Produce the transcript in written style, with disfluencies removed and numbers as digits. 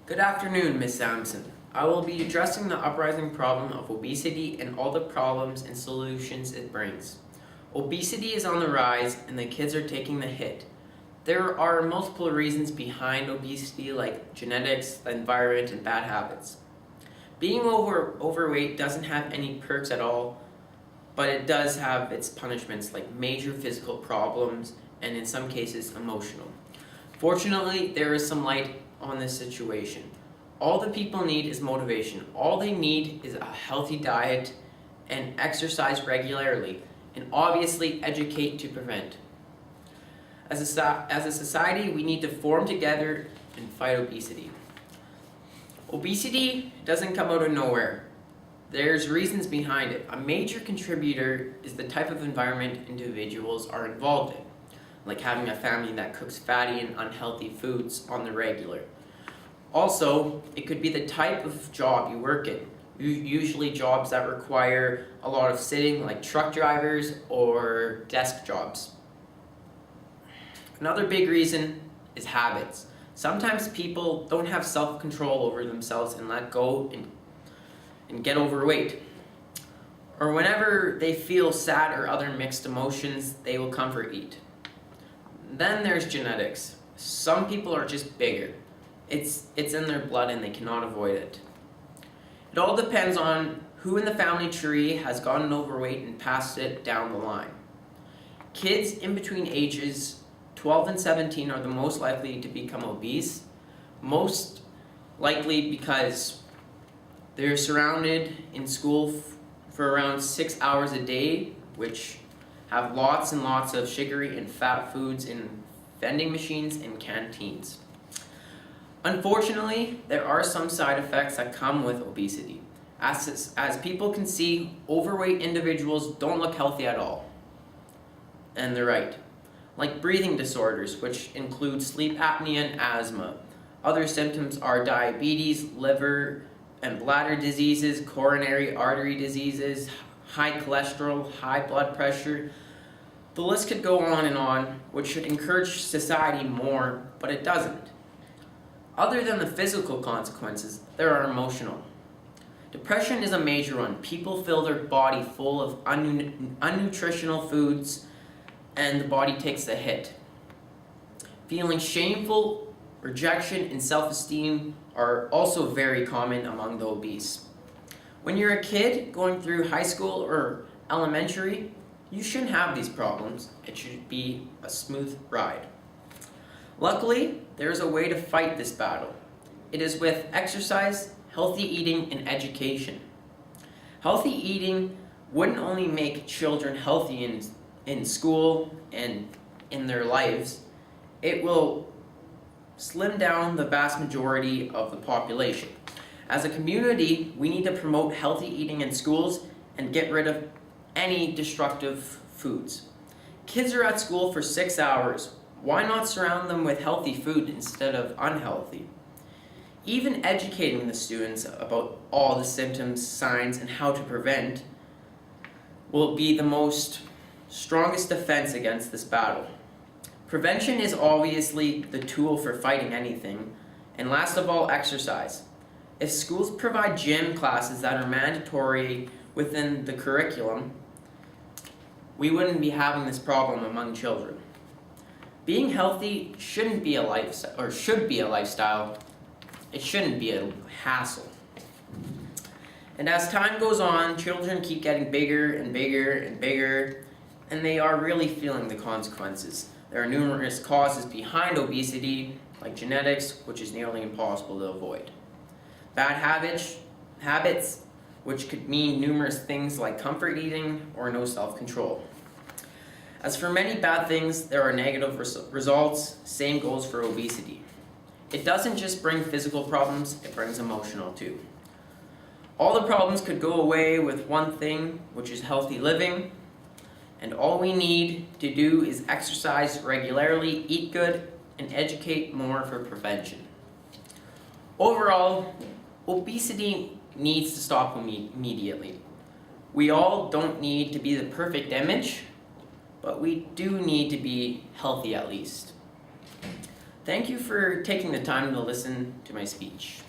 Good afternoon, Ms. Sampson. I will be addressing the uprising problem of obesity and all the problems and solutions it brings. Obesity is on the rise and the kids are taking the hit. There are multiple reasons behind obesity like genetics, the environment, and bad habits. Being overweight doesn't have any perks at all, but it does have its punishments like major physical problems and in some cases emotional. Fortunately, there is some light on this situation. All the people need is motivation. All they need is a healthy diet and exercise regularly, and obviously educate to prevent. As a society, we need to form together and fight obesity. Obesity doesn't come out of nowhere. There's reasons behind it. A major contributor is the type of environment individuals are involved in, like having a family that cooks fatty and unhealthy foods on the regular. Also, it could be the type of job you work in, usually jobs that require a lot of sitting, like truck drivers or desk jobs. Another big reason is habits. Sometimes people don't have self-control over themselves and let go and get overweight. Or whenever they feel sad or other mixed emotions, they will comfort eat. Then there's genetics. Some people are just bigger. It's in their blood and they cannot avoid it. It all depends on who in the family tree has gotten overweight and passed it down the line. Kids in between ages 12 and 17 are the most likely to become obese, most likely because they're surrounded in school for around 6 hours a day, which have lots and lots of sugary and fat foods in vending machines and canteens. Unfortunately, there are some side effects that come with obesity. As people can see, overweight individuals don't look healthy at all. And they're right. Like breathing disorders, which include sleep apnea and asthma. Other symptoms are diabetes, liver and bladder diseases, coronary artery diseases, high cholesterol, high blood pressure. The list could go on, which should encourage society more, but it doesn't. Other than the physical consequences, there are emotional. Depression is a major one. People feel their body full of unnutritional foods and the body takes the hit. Feeling shameful, rejection, and self-esteem are also very common among the obese. When you're a kid going through high school or elementary, you shouldn't have these problems. It should be a smooth ride. Luckily, there is a way to fight this battle. It is with exercise, healthy eating, and education. Healthy eating wouldn't only make children healthy in school and in their lives, it will slim down the vast majority of the population. As a community, we need to promote healthy eating in schools and get rid of any destructive foods. Kids are at school for 6 hours. Why not surround them with healthy food instead of unhealthy? Even educating the students about all the symptoms, signs, and how to prevent will be the strongest defense against this battle. Prevention is obviously the tool for fighting anything, and last of all, exercise. If schools provide gym classes that are mandatory within the curriculum, we wouldn't be having this problem among children. Being healthy shouldn't be a lifestyle, or should be a lifestyle. It shouldn't be a hassle. And as time goes on, children keep getting bigger and bigger and bigger, and they are really feeling the consequences. There are numerous causes behind obesity, like genetics, which is nearly impossible to avoid. Bad habits, which could mean numerous things like comfort eating or no self-control. As for many bad things, there are negative results. Same goes for obesity. It doesn't just bring physical problems, it brings emotional too. All the problems could go away with one thing, which is healthy living. And all we need to do is exercise regularly, eat good, and educate more for prevention. Overall, obesity needs to stop immediately. We all don't need to be the perfect image, but we do need to be healthy at least. Thank you for taking the time to listen to my speech.